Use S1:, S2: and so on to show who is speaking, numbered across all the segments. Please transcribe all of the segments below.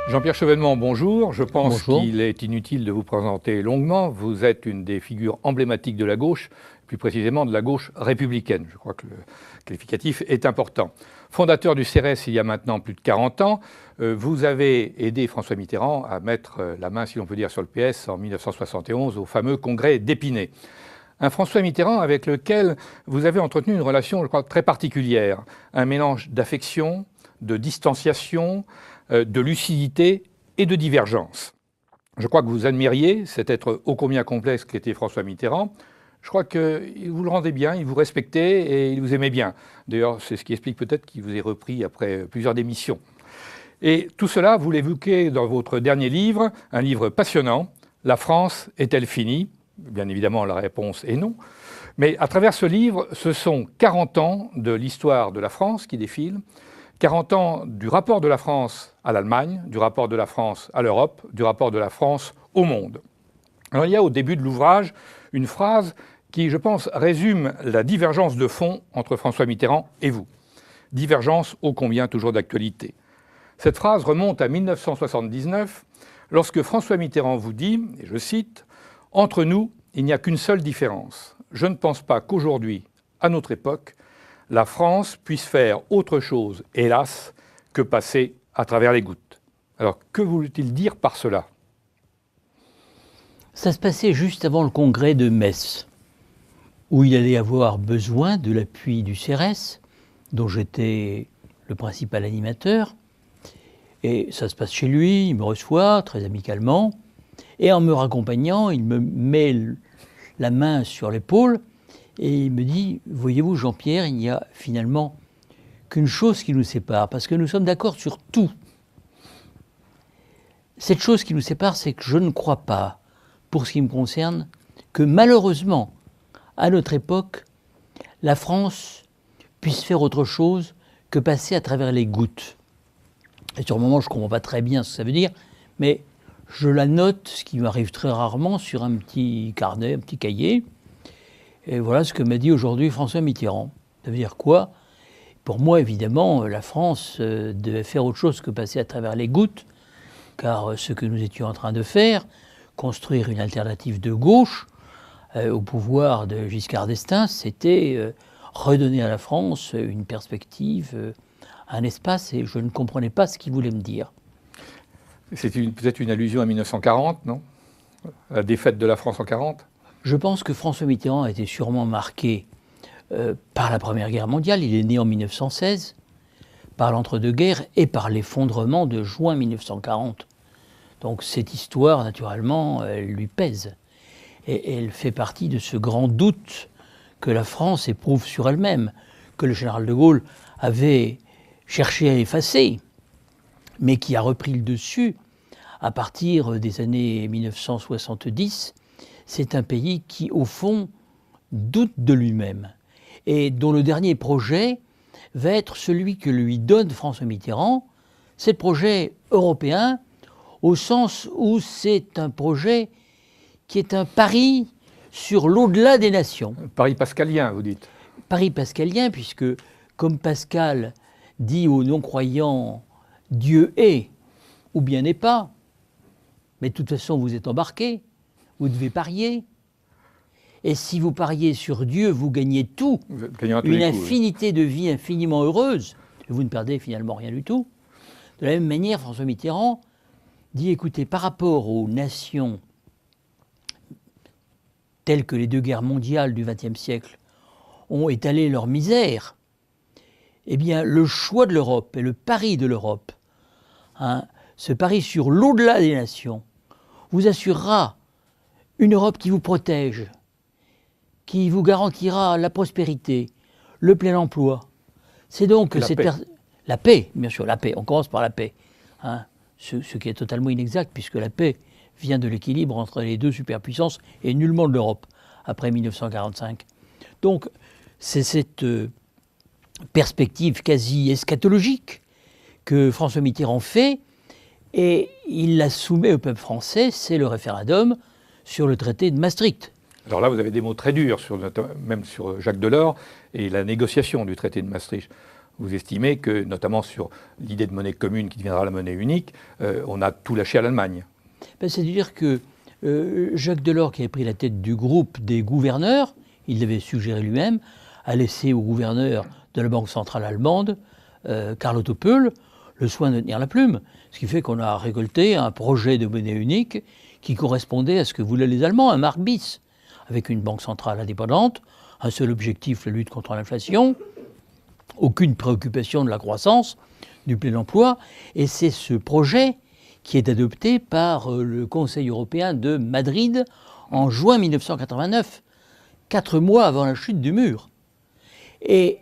S1: Jean-Pierre Chevènement, bonjour. Je pense
S2: Bonjour.
S1: qu'il est inutile de vous présenter longuement. Vous êtes une des figures emblématiques de la gauche, plus précisément de la gauche républicaine. Je crois que le qualificatif est important. Fondateur du CRS il y a maintenant plus de 40 ans, vous avez aidé François Mitterrand à mettre la main, si l'on peut dire, sur le PS en 1971 au fameux congrès d'Épinay. Un François Mitterrand avec lequel vous avez entretenu une relation, je crois, très particulière. Un mélange d'affection, de distanciation, de lucidité et de divergence. Je crois que vous admiriez cet être ô combien complexe qu'était François Mitterrand. Je crois qu'il vous le rendait bien, il vous respectait et il vous aimait bien. D'ailleurs, c'est ce qui explique peut-être qu'il vous ait repris après plusieurs démissions. Et tout cela, vous l'évoquez dans votre dernier livre, un livre passionnant, « La France est-elle finie ?» Bien évidemment, la réponse est non. Mais à travers ce livre, ce sont 40 ans de l'histoire de la France qui défilent, 40 ans du rapport de la France à l'Allemagne, du rapport de la France à l'Europe, du rapport de la France au monde. Alors il y a au début de l'ouvrage une phrase qui, je pense, résume la divergence de fond entre François Mitterrand et vous. Divergence ô combien toujours d'actualité. Cette phrase remonte à 1979, lorsque François Mitterrand vous dit, et je cite, « Entre nous, il n'y a qu'une seule différence. Je ne pense pas qu'aujourd'hui, à notre époque, la France puisse faire autre chose, hélas, que passer à travers les gouttes. » Alors, que voulait-il dire par cela ?
S2: Ça se passait juste avant le congrès de Metz, où il allait avoir besoin de l'appui du CRS, dont j'étais le principal animateur. Et ça se passe chez lui, il me reçoit très amicalement, et en me raccompagnant, il me met la main sur l'épaule, et il me dit, voyez-vous Jean-Pierre, il n'y a finalement qu'une chose qui nous sépare, parce que nous sommes d'accord sur tout. Cette chose qui nous sépare, c'est que je ne crois pas, pour ce qui me concerne, que malheureusement, à notre époque, la France puisse faire autre chose que passer à travers les gouttes. Et sur le moment, je ne comprends pas très bien ce que ça veut dire, mais je la note, ce qui m'arrive très rarement, sur un petit carnet, un petit cahier. Et voilà ce que m'a dit aujourd'hui François Mitterrand. Ça veut dire quoi ? Pour moi, évidemment, la France devait faire autre chose que passer à travers les gouttes, car ce que nous étions en train de faire, construire une alternative de gauche au pouvoir de Giscard d'Estaing, c'était redonner à la France une perspective, un espace, et je ne comprenais pas ce qu'il voulait me dire.
S1: C'est peut-être une allusion à 1940, non ? La défaite de la France en 40 ?
S2: Je pense que François Mitterrand a été sûrement marqué par la Première Guerre mondiale. Il est né en 1916, par l'entre-deux-guerres et par l'effondrement de juin 1940. Donc cette histoire, naturellement, elle lui pèse. Et elle fait partie de ce grand doute que la France éprouve sur elle-même, que le général de Gaulle avait cherché à effacer, mais qui a repris le dessus à partir des années 1970. C'est un pays qui, au fond, doute de lui-même et dont le dernier projet va être celui que lui donne François Mitterrand. C'est le projet européen, au sens où c'est un projet qui est un pari sur l'au-delà des nations.
S1: Pari pascalien, vous dites.
S2: Pari pascalien, puisque, comme Pascal dit aux non-croyants, Dieu est, ou bien n'est pas, mais de toute façon vous êtes embarqués, vous devez parier. Et si vous pariez sur Dieu, vous gagnez tout, une infinité de vies infiniment heureuses, et vous ne perdez finalement rien du tout. De la même manière, François Mitterrand dit, écoutez, par rapport aux nations telles que les deux guerres mondiales du XXe siècle ont étalé leur misère, eh bien, le choix de l'Europe et le pari de l'Europe, ce pari sur l'au-delà des nations, vous assurera une Europe qui vous protège, qui vous garantira la prospérité, le plein emploi. C'est donc la paix, bien sûr, la paix. On commence par la paix, ce qui est totalement inexact, puisque la paix vient de l'équilibre entre les deux superpuissances et nullement de l'Europe, après 1945. Donc, c'est cette perspective quasi eschatologique que François Mitterrand fait, et il la soumet au peuple français, c'est le référendum sur le traité de Maastricht.
S1: Alors là, vous avez des mots très durs, même sur Jacques Delors et la négociation du traité de Maastricht. Vous estimez que, notamment sur l'idée de monnaie commune qui deviendra la monnaie unique, on a tout lâché à l'Allemagne.
S2: C'est-à-dire que Jacques Delors, qui avait pris la tête du groupe des gouverneurs, il l'avait suggéré lui-même, a laissé au gouverneur de la Banque centrale allemande, Karl Otto Pöhl, le soin de tenir la plume. Ce qui fait qu'on a récolté un projet de monnaie unique qui correspondait à ce que voulaient les Allemands, un Mark bis, avec une banque centrale indépendante, un seul objectif, la lutte contre l'inflation, aucune préoccupation de la croissance, du plein emploi. Et c'est ce projet qui est adopté par le Conseil européen de Madrid en juin 1989, 4 mois avant la chute du mur. Et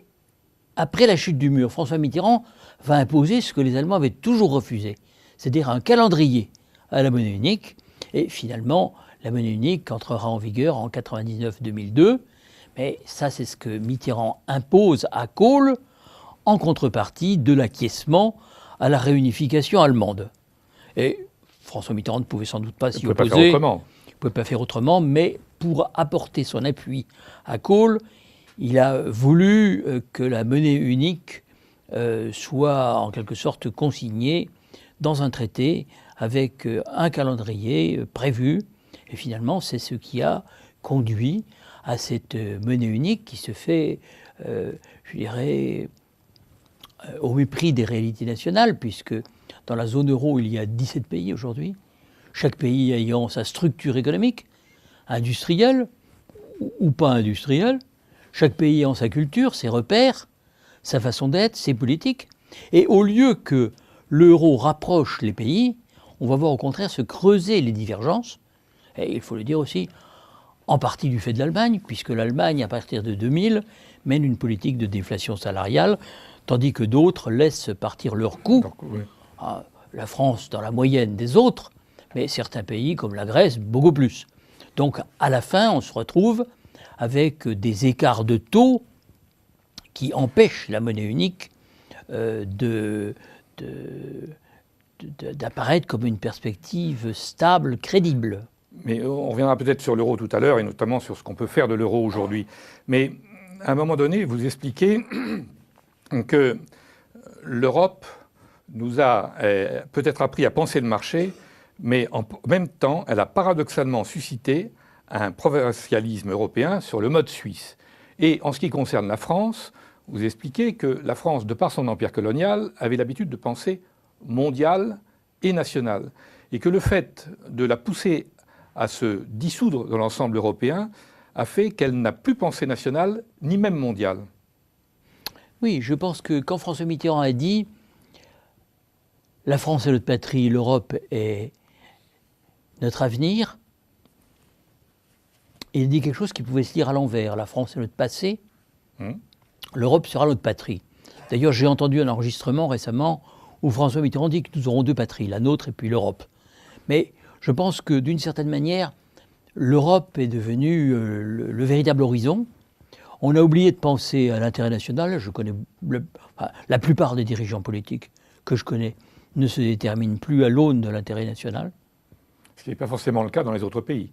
S2: après la chute du mur, François Mitterrand va imposer ce que les Allemands avaient toujours refusé, c'est-à-dire un calendrier à la monnaie unique. Et finalement, la monnaie unique entrera en vigueur en 1999-2002. Mais ça, c'est ce que Mitterrand impose à Kohl en contrepartie de l'acquiescement à la réunification allemande. Et François Mitterrand ne pouvait sans doute pas s'y opposer.
S1: Il ne
S2: pouvait pas faire autrement, mais pour apporter son appui à Kohl, il a voulu que la monnaie unique soit en quelque sorte consignée dans un traité avec un calendrier prévu. Et finalement, c'est ce qui a conduit à cette monnaie unique qui se fait, je dirais, au mépris des réalités nationales, puisque dans la zone euro, il y a 17 pays aujourd'hui, chaque pays ayant sa structure économique, industrielle ou pas industrielle, chaque pays ayant sa culture, ses repères, sa façon d'être, ses politiques. Et au lieu que l'euro rapproche les pays, on va voir au contraire se creuser les divergences. Et il faut le dire aussi, en partie du fait de l'Allemagne, puisque l'Allemagne, à partir de 2000, mène une politique de déflation salariale, tandis que d'autres laissent partir leurs coûts.
S1: Oui.
S2: La France dans la moyenne des autres, mais certains pays, comme la Grèce, beaucoup plus. Donc, à la fin, on se retrouve avec des écarts de taux qui empêchent la monnaie unique d'apparaître comme une perspective stable, crédible.
S1: Mais on reviendra peut-être sur l'euro tout à l'heure, et notamment sur ce qu'on peut faire de l'euro aujourd'hui. Mais à un moment donné, vous expliquez que l'Europe nous a peut-être appris à penser le marché, mais en même temps, elle a paradoxalement suscité un provincialisme européen sur le mode suisse. Et en ce qui concerne la France, vous expliquez que la France, de par son empire colonial, avait l'habitude de penser mondial et national. Et que le fait de la pousser à se dissoudre dans l'ensemble européen a fait qu'elle n'a plus pensé nationale, ni même mondiale.
S2: Oui, je pense que quand François Mitterrand a dit « La France est notre patrie, l'Europe est notre avenir », il dit quelque chose qui pouvait se lire à l'envers. La France est notre passé, l'Europe sera notre patrie. D'ailleurs, j'ai entendu un enregistrement récemment où François Mitterrand dit que nous aurons deux patries, la nôtre et puis l'Europe. Mais je pense que d'une certaine manière, l'Europe est devenue le véritable horizon. On a oublié de penser à l'intérêt national. Je connais la plupart des dirigeants politiques que je connais ne se déterminent plus à l'aune de l'intérêt national.
S1: Ce qui n'est pas forcément le cas dans les autres pays.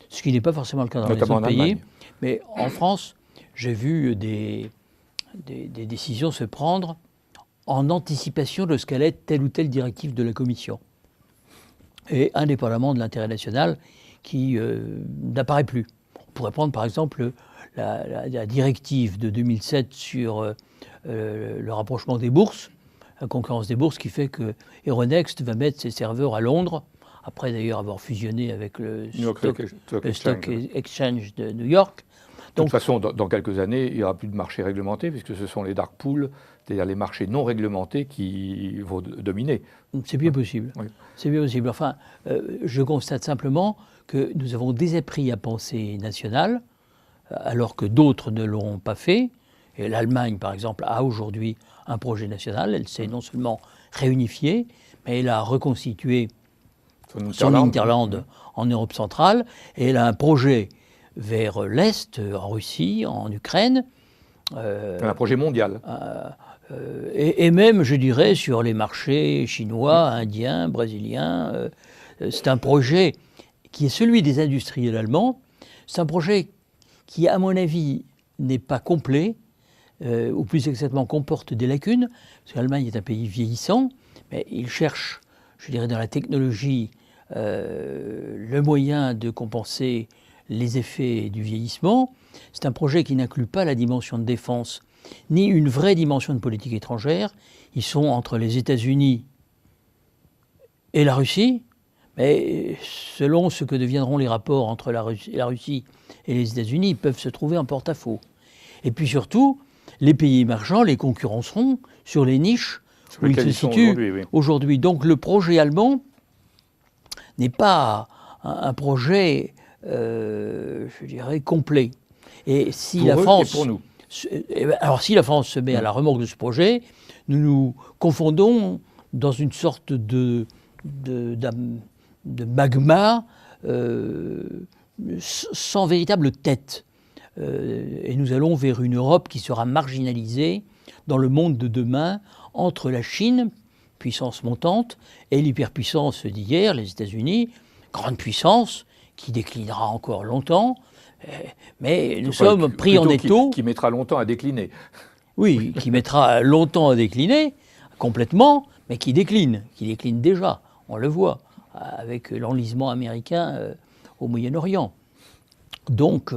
S2: Ce qui n'est pas forcément le cas dans
S1: notamment
S2: les autres pays.
S1: Allemagne.
S2: Mais en France, j'ai vu des décisions se prendre en anticipation de ce qu'allait être telle ou telle directive de la Commission. Et indépendamment de l'intérêt national qui n'apparaît plus. On pourrait prendre par exemple la directive de 2007 sur le rapprochement des bourses, la concurrence des bourses qui fait que Euronext va mettre ses serveurs à Londres, après d'ailleurs avoir fusionné avec le Stock Exchange de New York.
S1: De toute façon, dans quelques années, il n'y aura plus de marché réglementé, puisque ce sont les dark pools, c'est-à-dire les marchés non réglementés qui vont dominer.
S2: C'est bien possible. Oui. C'est bien possible. Enfin, je constate simplement que nous avons désappris à penser national, alors que d'autres ne l'auront pas fait. Et l'Allemagne, par exemple, a aujourd'hui un projet national. Elle s'est non seulement réunifiée, mais elle a reconstitué son hinterland en Europe centrale. Et elle a un projet vers l'Est, en Russie, en Ukraine.
S1: Un projet mondial.
S2: Et même, je dirais, sur les marchés chinois, indiens, brésiliens. C'est un projet qui est celui des industriels allemands. C'est un projet qui, à mon avis, n'est pas complet, ou plus exactement comporte des lacunes, parce que l'Allemagne est un pays vieillissant, mais il cherche, je dirais, dans la technologie, le moyen de compenser les effets du vieillissement. C'est un projet qui n'inclut pas la dimension de défense, ni une vraie dimension de politique étrangère. Ils sont entre les États-Unis et la Russie, mais selon ce que deviendront les rapports entre la Russie et les États-Unis, ils peuvent se trouver en porte-à-faux. Et puis surtout, les pays émergents les concurrenceront sur les niches où ils se situent aujourd'hui. Donc le projet allemand n'est pas un projet, je dirais, complet. Et si
S1: pour
S2: la
S1: eux
S2: France,
S1: et pour nous.
S2: Alors si la France se met à la remorque de ce projet, nous nous confondons dans une sorte de magma sans véritable tête. Et nous allons vers une Europe qui sera marginalisée dans le monde de demain entre la Chine, puissance montante, et l'hyperpuissance d'hier, les États-Unis, grande puissance, qui déclinera encore longtemps, mais nous sommes pris en étau.
S1: Qui mettra longtemps à décliner.
S2: Oui, qui mettra longtemps à décliner, complètement, mais qui décline déjà, on le voit, avec l'enlisement américain au Moyen-Orient. Donc,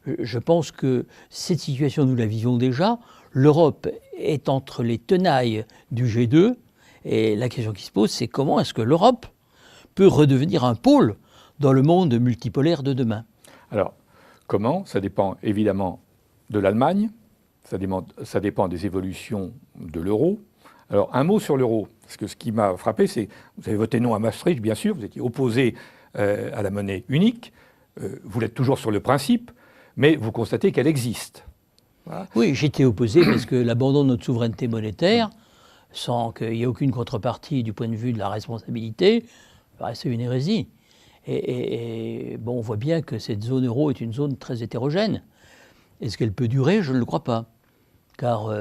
S2: je pense que cette situation, nous la vivons déjà. L'Europe est entre les tenailles du G2, et la question qui se pose, c'est comment est-ce que l'Europe peut redevenir un pôle dans le monde multipolaire de demain?
S1: Alors, comment? Ça dépend évidemment de l'Allemagne, ça dépend des évolutions de l'euro. Alors, un mot sur l'euro, parce que ce qui m'a frappé, c'est vous avez voté non à Maastricht, bien sûr, vous étiez opposé à la monnaie unique, vous l'êtes toujours sur le principe, mais vous constatez qu'elle existe.
S2: Voilà. Oui, j'étais opposé parce que l'abandon de notre souveraineté monétaire, sans qu'il y ait aucune contrepartie du point de vue de la responsabilité, c'est une hérésie. Et bon, on voit bien que cette zone euro est une zone très hétérogène. Est-ce qu'elle peut durer? Je ne le crois pas. Car,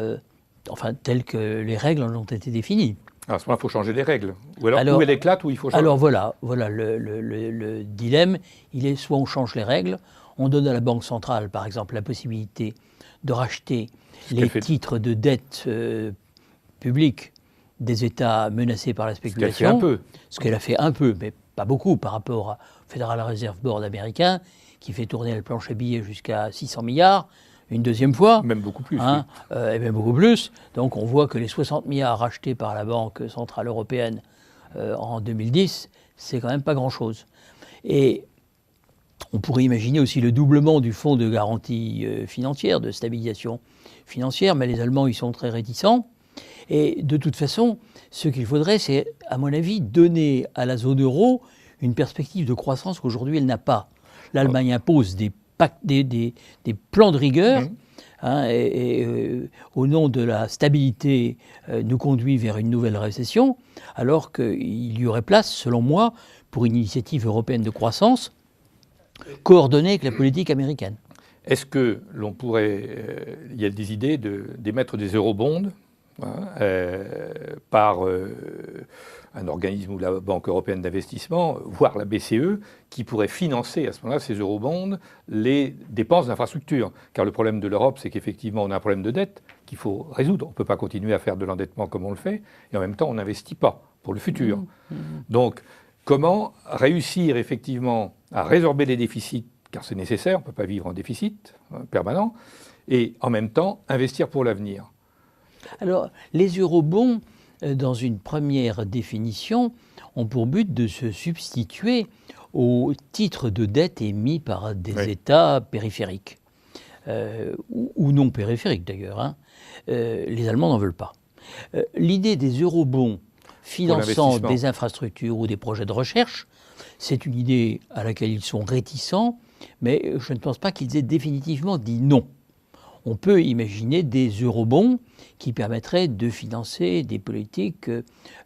S2: telles que les règles en ont été définies.
S1: À ce moment-là, il faut changer les règles. Ou alors, où elle éclate, ou il faut changer.
S2: Alors voilà le dilemme. Il est soit on change les règles, on donne à la Banque centrale, par exemple, la possibilité de racheter les titres de dette publique des États menacés par la spéculation. Ce qu'elle a fait un peu, mais pas beaucoup par rapport au Federal Reserve Board américain, qui fait tourner la planche à billets jusqu'à 600 milliards, une deuxième fois.
S1: Même beaucoup plus.
S2: Hein, oui. Et même beaucoup plus. Donc on voit que les 60 milliards rachetés par la Banque Centrale Européenne en 2010, c'est quand même pas grand-chose. Et on pourrait imaginer aussi le doublement du fonds de garantie financière, de stabilisation financière, mais les Allemands y sont très réticents. Et de toute façon, ce qu'il faudrait, c'est, à mon avis, donner à la zone euro une perspective de croissance qu'aujourd'hui elle n'a pas. L'Allemagne impose des plans de rigueur, au nom de la stabilité, nous conduit vers une nouvelle récession, alors qu'il y aurait place, selon moi, pour une initiative européenne de croissance coordonnée avec la politique américaine.
S1: Est-ce que l'on pourrait, il y a des idées d'émettre des eurobonds par un organisme ou la Banque européenne d'investissement, voire la BCE, qui pourrait financer à ce moment-là, ces eurobonds, les dépenses d'infrastructure. Car le problème de l'Europe, c'est qu'effectivement, on a un problème de dette qu'il faut résoudre. On ne peut pas continuer à faire de l'endettement comme on le fait, et en même temps, on n'investit pas pour le futur. Donc, comment réussir effectivement à résorber les déficits, car c'est nécessaire, on ne peut pas vivre en déficit permanent, et en même temps, investir pour l'avenir.
S2: Alors, les eurobonds, dans une première définition, ont pour but de se substituer aux titres de dette émis par des États périphériques, ou non périphériques d'ailleurs. Hein. Les Allemands n'en veulent pas. L'idée des eurobonds finançant des infrastructures ou des projets de recherche, c'est une idée à laquelle ils sont réticents, mais je ne pense pas qu'ils aient définitivement dit non. On peut imaginer des eurobonds qui permettraient de financer des politiques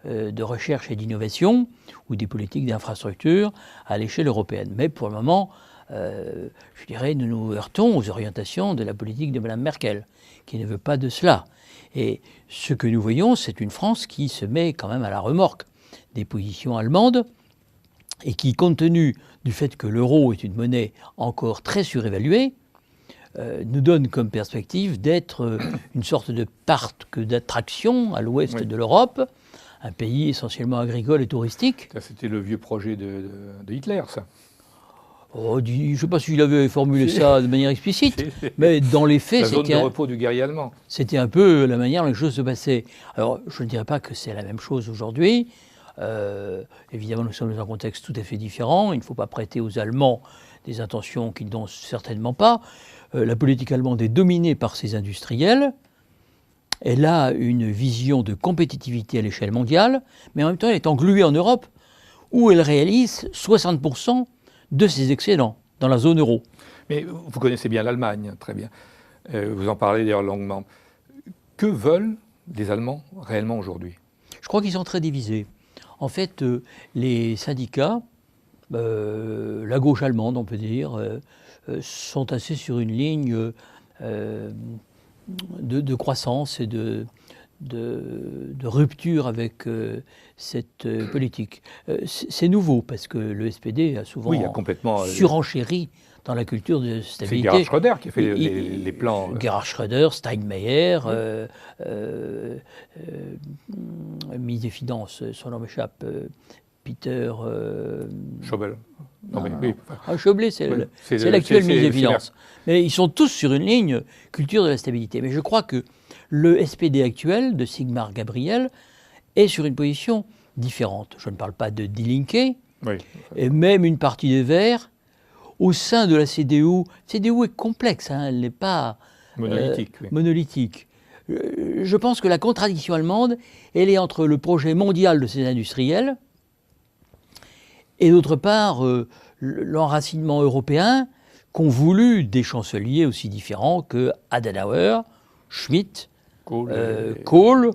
S2: de recherche et d'innovation ou des politiques d'infrastructure à l'échelle européenne. Mais pour le moment, je dirais, nous nous heurtons aux orientations de la politique de Mme Merkel, qui ne veut pas de cela. Et ce que nous voyons, c'est une France qui se met quand même à la remorque des positions allemandes et qui, compte tenu du fait que l'euro est une monnaie encore très surévaluée, nous donne comme perspective d'être une sorte de parc d'attraction à l'ouest de l'Europe, un pays essentiellement agricole et touristique.
S1: Ça, c'était le vieux projet de Hitler, ça.
S2: Je ne sais pas s'il avait formulé ça de manière explicite, mais dans les faits,
S1: la zone de repos du guerrier allemand.
S2: C'était un peu la manière dont les choses se passaient. Alors, je ne dirais pas que c'est la même chose aujourd'hui. Évidemment, nous sommes dans un contexte tout à fait différent. Il ne faut pas prêter aux Allemands des intentions qu'ils n'ont certainement pas. La politique allemande est dominée par ses industriels. Elle a une vision de compétitivité à l'échelle mondiale, mais en même temps, elle est engluée en Europe, où elle réalise 60% de ses excédents dans la zone euro.
S1: Mais vous connaissez bien l'Allemagne, très bien. Vous en parlez d'ailleurs longuement. Que veulent les Allemands réellement aujourd'hui?
S2: Je crois qu'ils sont très divisés. En fait, les syndicats, la gauche allemande, on peut dire, sont assez sur une ligne de croissance et de rupture avec cette politique. C'est nouveau parce que le SPD a souvent surenchéri dans la culture de stabilité.
S1: C'est Gerhard Schröder qui a fait les plans.
S2: Gerhard Schröder, Steinmeier, ministre des Finances, son nom m'échappe, Peter...
S1: Schäuble.
S2: Schäuble, c'est l'actuel ministre des Finances. Mais ils sont tous sur une ligne culture de la stabilité. Mais je crois que le SPD actuel, de Sigmar Gabriel, est sur une position différente. Je ne parle pas de Die Linke, et même une partie des Verts, au sein de la CDU. La CDU est complexe, elle n'est pas monolithique. Je pense que la contradiction allemande, elle est entre le projet mondial de ces industriels et d'autre part l'enracinement européen qu'ont voulu des chanceliers aussi différents que Adenauer, Schmitt, Kohl.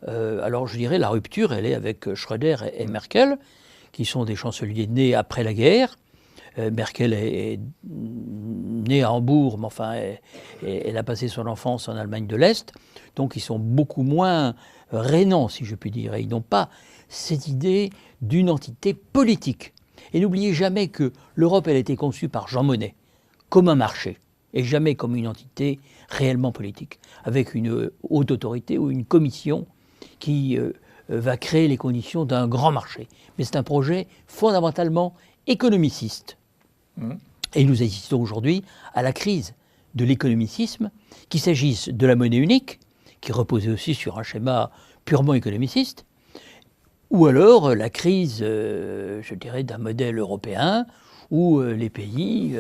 S2: Alors je dirais la rupture, elle est avec Schröder et Merkel, qui sont des chanceliers nés après la guerre. Merkel est née à Hambourg, mais enfin, elle a passé son enfance en Allemagne de l'Est. Donc ils sont beaucoup moins rénants, si je puis dire. Et ils n'ont pas cette idée d'une entité politique. Et n'oubliez jamais que l'Europe, elle a été conçue par Jean Monnet comme un marché, et jamais comme une entité réellement politique, avec une haute autorité ou une commission qui va créer les conditions d'un grand marché. Mais c'est un projet fondamentalement économiciste. Et nous assistons aujourd'hui à la crise de l'économicisme, qu'il s'agisse de la monnaie unique, qui reposait aussi sur un schéma purement économiciste, ou alors la crise, je dirais, d'un modèle européen où les pays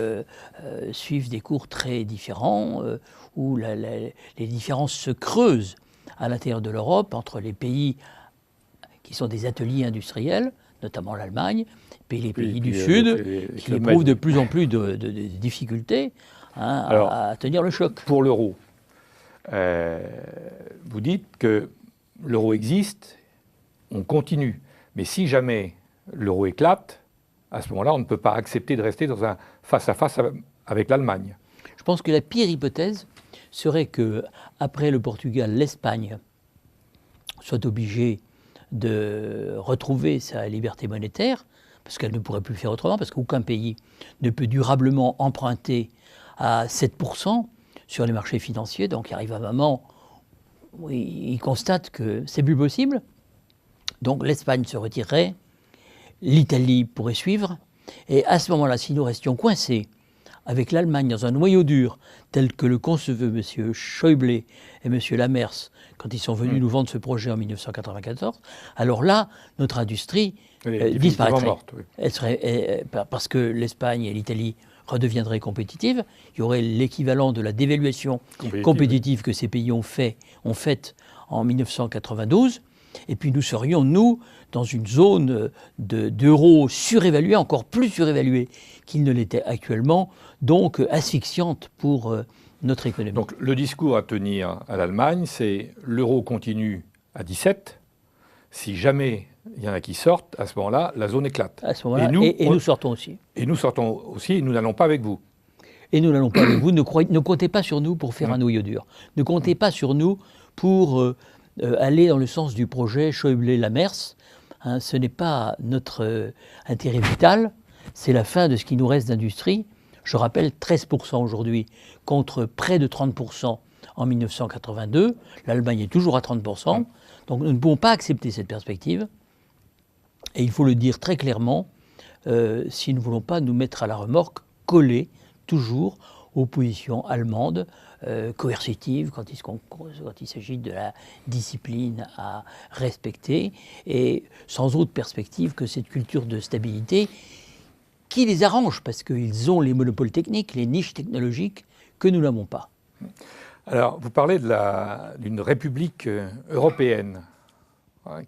S2: suivent des cours très différents, où les différences se creusent à l'intérieur de l'Europe entre les pays qui sont des ateliers industriels, notamment l'Allemagne, et les pays du Sud, qui éprouvent de plus en plus de difficultés à tenir le choc.
S1: Pour l'euro, vous dites que l'euro existe, on continue. Mais si jamais l'euro éclate, à ce moment-là, on ne peut pas accepter de rester dans un face-à-face avec l'Allemagne.
S2: Je pense que la pire hypothèse serait que, après le Portugal, l'Espagne soit obligée de retrouver sa liberté monétaire, parce qu'elle ne pourrait plus le faire autrement, parce qu'aucun pays ne peut durablement emprunter à 7% sur les marchés financiers. Donc il arrive un moment où il constate que c'est plus possible. Donc l'Espagne se retirerait, l'Italie pourrait suivre, et à ce moment-là, si nous restions coincés avec l'Allemagne dans un noyau dur, tel que le concevaient M. Schäuble et M. Lamers quand ils sont venus nous vendre ce projet en 1994, alors là, notre industrie disparaîtrait. Morte, oui. Elle serait, parce que l'Espagne et l'Italie redeviendraient compétitives. Il y aurait l'équivalent de la dévaluation compétitive que ces pays ont faite en 1992. Et puis nous serions, nous, dans une zone d'euro surévaluée, encore plus surévaluée qu'il ne l'était actuellement, donc asphyxiante pour notre économie.
S1: Donc le discours à tenir à l'Allemagne, c'est l'euro continue à 17. Si jamais il y en a qui sortent, à ce moment-là, la zone éclate.
S2: À ce moment-là, et nous sortons aussi.
S1: Et nous sortons aussi, et nous n'allons pas avec vous.
S2: Et nous n'allons pas avec vous. Ne comptez pas sur nous pour faire un noyau dur. Ne comptez pas sur nous pour aller dans le sens du projet Schäuble-Lamers. Ce n'est pas notre intérêt vital. C'est la fin de ce qui nous reste d'industrie. Je rappelle 13% aujourd'hui contre près de 30% en 1982. L'Allemagne est toujours à 30%. Donc nous ne pouvons pas accepter cette perspective. Et il faut le dire très clairement, si nous ne voulons pas nous mettre à la remorque, coller toujours aux positions allemandes, coercitives quand il s'agit de la discipline à respecter, et sans autre perspective que cette culture de stabilité qui les arrange, parce qu'ils ont les monopoles techniques, les niches technologiques, que nous n'avons pas.
S1: Alors, vous parlez d'une république européenne, hein,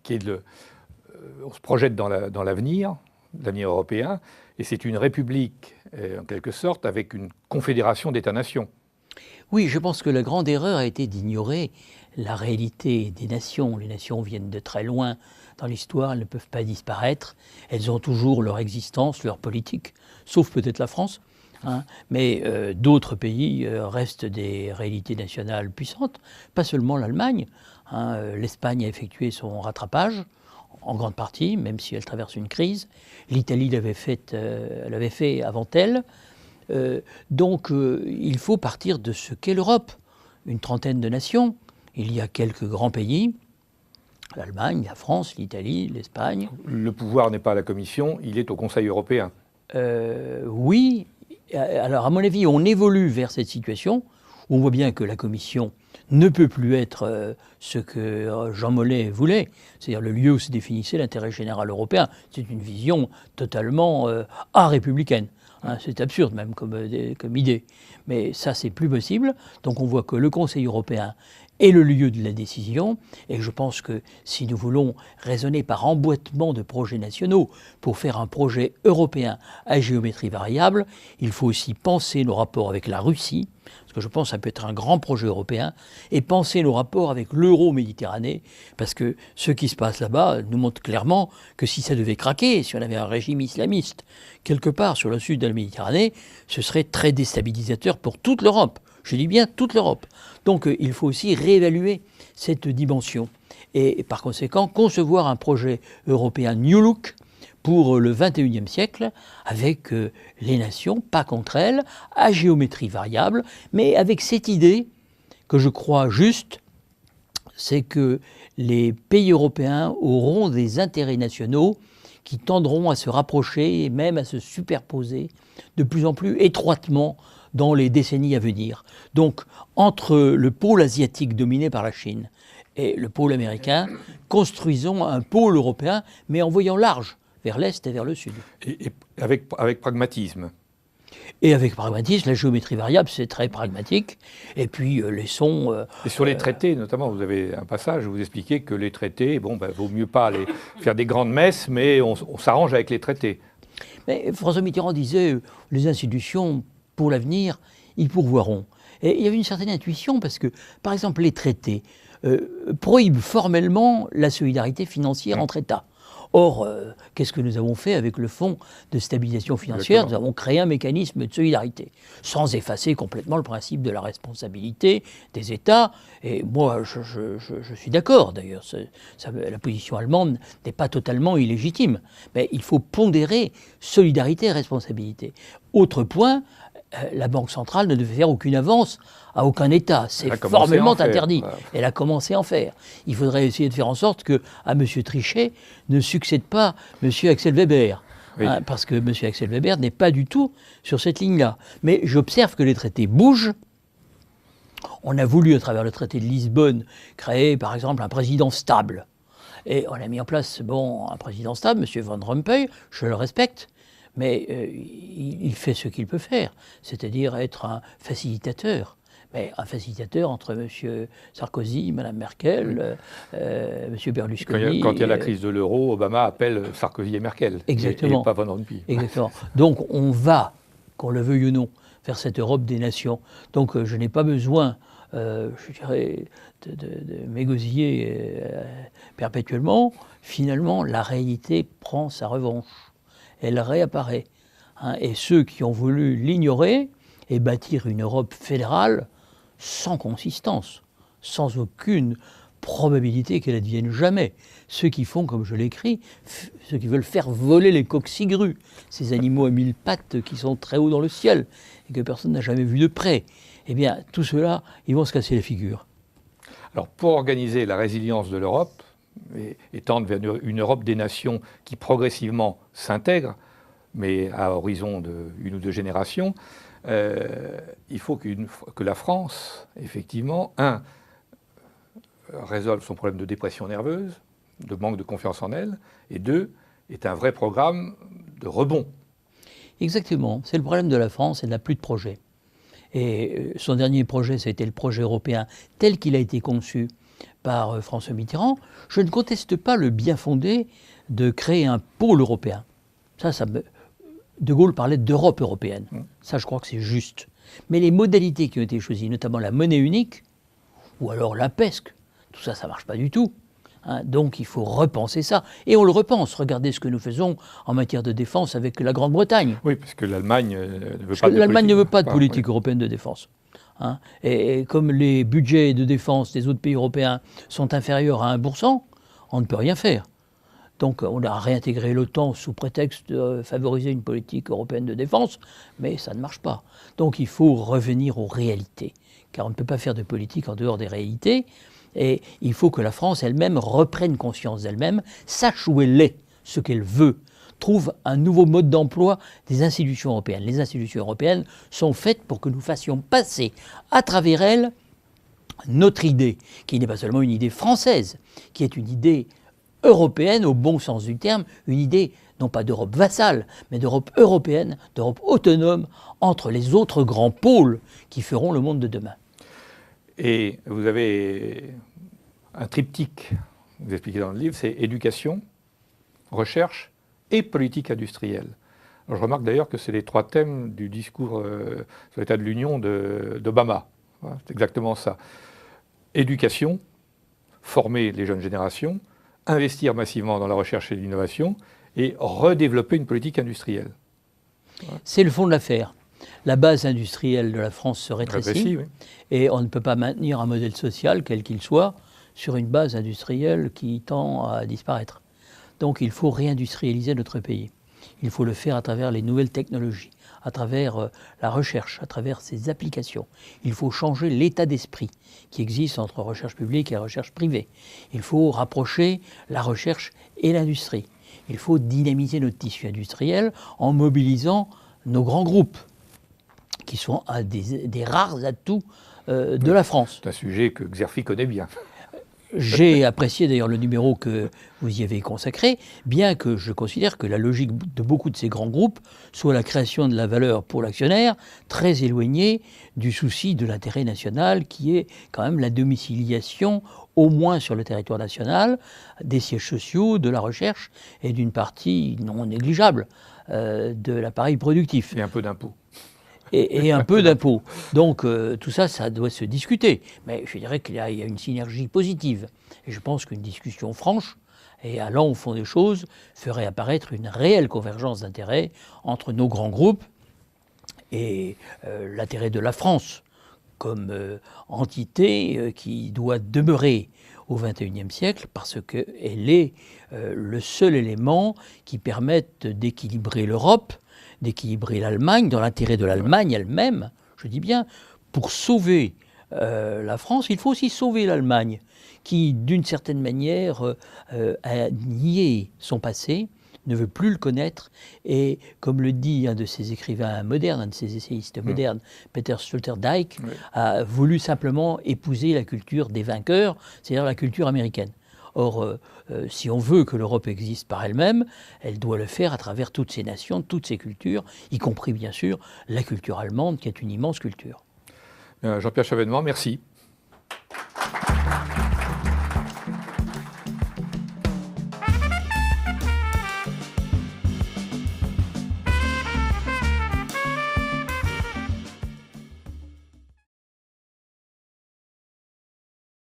S1: on se projette dans l'avenir européen, et c'est une république, en quelque sorte, avec une confédération d'États-nations.
S2: Oui, je pense que la grande erreur a été d'ignorer la réalité des nations. Les nations viennent de très loin dans l'histoire, elles ne peuvent pas disparaître. Elles ont toujours leur existence, leur politique, sauf peut-être la France. Hein, mais d'autres pays restent des réalités nationales puissantes, pas seulement l'Allemagne. Hein, l'Espagne a effectué son rattrapage, en grande partie, même si elle traverse une crise. L'Italie l'avait fait avant elle. Donc il faut partir de ce qu'est l'Europe. Une trentaine de nations. Il y a quelques grands pays. L'Allemagne, la France, l'Italie, l'Espagne.
S1: Le pouvoir n'est pas à la Commission, il est au Conseil européen.
S2: Oui. Alors à mon avis, on évolue vers cette situation où on voit bien que la Commission ne peut plus être ce que Jean Monnet voulait, c'est-à-dire le lieu où se définissait l'intérêt général européen. C'est une vision totalement républicaine. Hein, c'est absurde même comme idée. Mais ça, c'est plus possible. Donc on voit que le Conseil européen est le lieu de la décision. Et je pense que si nous voulons raisonner par emboîtement de projets nationaux pour faire un projet européen à géométrie variable, il faut aussi penser nos rapports avec la Russie, parce que je pense que ça peut être un grand projet européen, et penser nos rapports avec l'euro-méditerranée, parce que ce qui se passe là-bas nous montre clairement que si ça devait craquer, si on avait un régime islamiste quelque part sur le sud de la Méditerranée, ce serait très déstabilisateur pour toute l'Europe. Je dis bien toute l'Europe. Donc il faut aussi réévaluer cette dimension. Et par conséquent, concevoir un projet européen New Look pour le XXIe siècle, avec les nations, pas contre elles, à géométrie variable, mais avec cette idée que je crois juste, c'est que les pays européens auront des intérêts nationaux qui tendront à se rapprocher et même à se superposer de plus en plus étroitement dans les décennies à venir. Donc, entre le pôle asiatique dominé par la Chine et le pôle américain, construisons un pôle européen, mais en voyant large, vers l'Est et vers le Sud.
S1: Et avec pragmatisme.
S2: Et avec pragmatisme, la géométrie variable, c'est très pragmatique. Et puis, laissons...
S1: et sur les traités, notamment, vous avez un passage où vous expliquez que les traités, vaut mieux pas faire des grandes messes, mais on s'arrange avec les traités.
S2: Mais François Mitterrand disait, les institutions, pour l'avenir, ils pourvoiront. Et il y avait une certaine intuition, parce que, par exemple, les traités prohibent formellement la solidarité financière entre États. Or, qu'est-ce que nous avons fait avec le Fonds de stabilisation financière ?
S1: Exactement.
S2: Nous avons créé un mécanisme de solidarité, sans effacer complètement le principe de la responsabilité des États. Et moi, je suis d'accord, d'ailleurs. La position allemande n'est pas totalement illégitime. Mais il faut pondérer solidarité et responsabilité. Autre point, la Banque centrale ne devait faire aucune avance à aucun État. C'est formellement interdit. Voilà. Elle a commencé à en faire. Il faudrait essayer de faire en sorte qu'à M. Trichet ne succède pas M. Axel Weber. Oui. Hein, parce que M. Axel Weber n'est pas du tout sur cette ligne-là. Mais j'observe que les traités bougent. On a voulu, à travers le traité de Lisbonne, créer, par exemple, un président stable. Et on a mis en place, un président stable, M. Van Rompuy, je le respecte. Mais il fait ce qu'il peut faire, c'est-à-dire être un facilitateur. Mais un facilitateur entre M. Sarkozy, Mme Merkel, M. Berlusconi...
S1: Quand il y a la crise de l'euro, Obama appelle Sarkozy et Merkel.
S2: Exactement.
S1: Et pas Van Rompuy.
S2: Exactement. Donc on va, qu'on le veuille ou non, vers cette Europe des nations. Donc je n'ai pas besoin, je dirais, de m'égosiller perpétuellement. Finalement, la réalité prend sa revanche. Elle réapparaît. Hein, et ceux qui ont voulu l'ignorer et bâtir une Europe fédérale sans consistance, sans aucune probabilité qu'elle advienne jamais. Ceux qui font, comme je l'écris, ceux qui veulent faire voler les coccygrus, ces animaux à 1000 pattes qui sont très haut dans le ciel et que personne n'a jamais vu de près, eh bien, tout cela, ils vont se casser la figure.
S1: Alors, pour organiser la résilience de l'Europe et tendre vers une Europe des nations qui progressivement s'intègre, mais à horizon d'une ou deux générations, il faut que la France, effectivement, résolve son problème de dépression nerveuse, de manque de confiance en elle, et deux, est un vrai programme de rebond.
S2: Exactement. C'est le problème de la France, elle n'a plus de projet. Et son dernier projet, c'était le projet européen tel qu'il a été conçu par François Mitterrand. Je ne conteste pas le bien fondé de créer un pôle européen. De Gaulle parlait d'Europe européenne. Ça, je crois que c'est juste. Mais les modalités qui ont été choisies, notamment la monnaie unique, ou alors la PESC, tout ça, ça ne marche pas du tout. Donc il faut repenser ça. Et on le repense. Regardez ce que nous faisons en matière de défense avec la Grande-Bretagne.
S1: Oui, parce que l'Allemagne
S2: ne veut pas de politique européenne de défense. Et comme les budgets de défense des autres pays européens sont inférieurs à 1%, on ne peut rien faire. Donc on a réintégré l'OTAN sous prétexte de favoriser une politique européenne de défense, mais ça ne marche pas. Donc il faut revenir aux réalités, car on ne peut pas faire de politique en dehors des réalités. Et il faut que la France elle-même reprenne conscience d'elle-même, sache où elle est, ce qu'elle veut, trouve un nouveau mode d'emploi des institutions européennes. Les institutions européennes sont faites pour que nous fassions passer à travers elles notre idée, qui n'est pas seulement une idée française, qui est une idée européenne au bon sens du terme, une idée non pas d'Europe vassale, mais d'Europe européenne, d'Europe autonome entre les autres grands pôles qui feront le monde de demain.
S1: Et vous avez un triptyque, vous expliquez dans le livre, c'est éducation, recherche et politique industrielle. Alors, je remarque d'ailleurs que c'est les trois thèmes du discours sur l'état de l'Union d'Obama. Voilà, c'est exactement ça. Éducation, former les jeunes générations, investir massivement dans la recherche et l'innovation et redévelopper une politique industrielle. Voilà.
S2: C'est le fond de l'affaire. La base industrielle de la France se rétrécit, oui. Et on ne peut pas maintenir un modèle social, quel qu'il soit, sur une base industrielle qui tend à disparaître. Donc il faut réindustrialiser notre pays. Il faut le faire à travers les nouvelles technologies, à travers la recherche, à travers ses applications. Il faut changer l'état d'esprit qui existe entre recherche publique et recherche privée. Il faut rapprocher la recherche et l'industrie. Il faut dynamiser notre tissu industriel en mobilisant nos grands groupes, qui sont un des rares atouts de la France.
S1: C'est un sujet que Xerfi connaît bien.
S2: J'ai apprécié d'ailleurs le numéro que vous y avez consacré, bien que je considère que la logique de beaucoup de ces grands groupes soit la création de la valeur pour l'actionnaire, très éloignée du souci de l'intérêt national, qui est quand même la domiciliation, au moins sur le territoire national, des sièges sociaux, de la recherche et d'une partie non négligeable de l'appareil productif.
S1: Et un peu d'impôts.
S2: Et un peu d'impôts. Donc tout ça, ça doit se discuter. Mais je dirais qu'il y a une synergie positive. Et je pense qu'une discussion franche et allant au fond des choses ferait apparaître une réelle convergence d'intérêts entre nos grands groupes et l'intérêt de la France comme entité qui doit demeurer au XXIe siècle parce qu'elle est le seul élément qui permette d'équilibrer l'Europe, d'équilibrer l'Allemagne, dans l'intérêt de l'Allemagne elle-même, je dis bien, pour sauver la France, il faut aussi sauver l'Allemagne, qui, d'une certaine manière, a nié son passé, ne veut plus le connaître, et comme le dit un de ses écrivains modernes, un de ses essayistes modernes, Peter Sloterdijk, a voulu simplement épouser la culture des vainqueurs, c'est-à-dire la culture américaine. Or, si on veut que l'Europe existe par elle-même, elle doit le faire à travers toutes ces nations, toutes ces cultures, y compris bien sûr la culture allemande, qui est une immense culture.
S1: Jean-Pierre Chevènement, merci.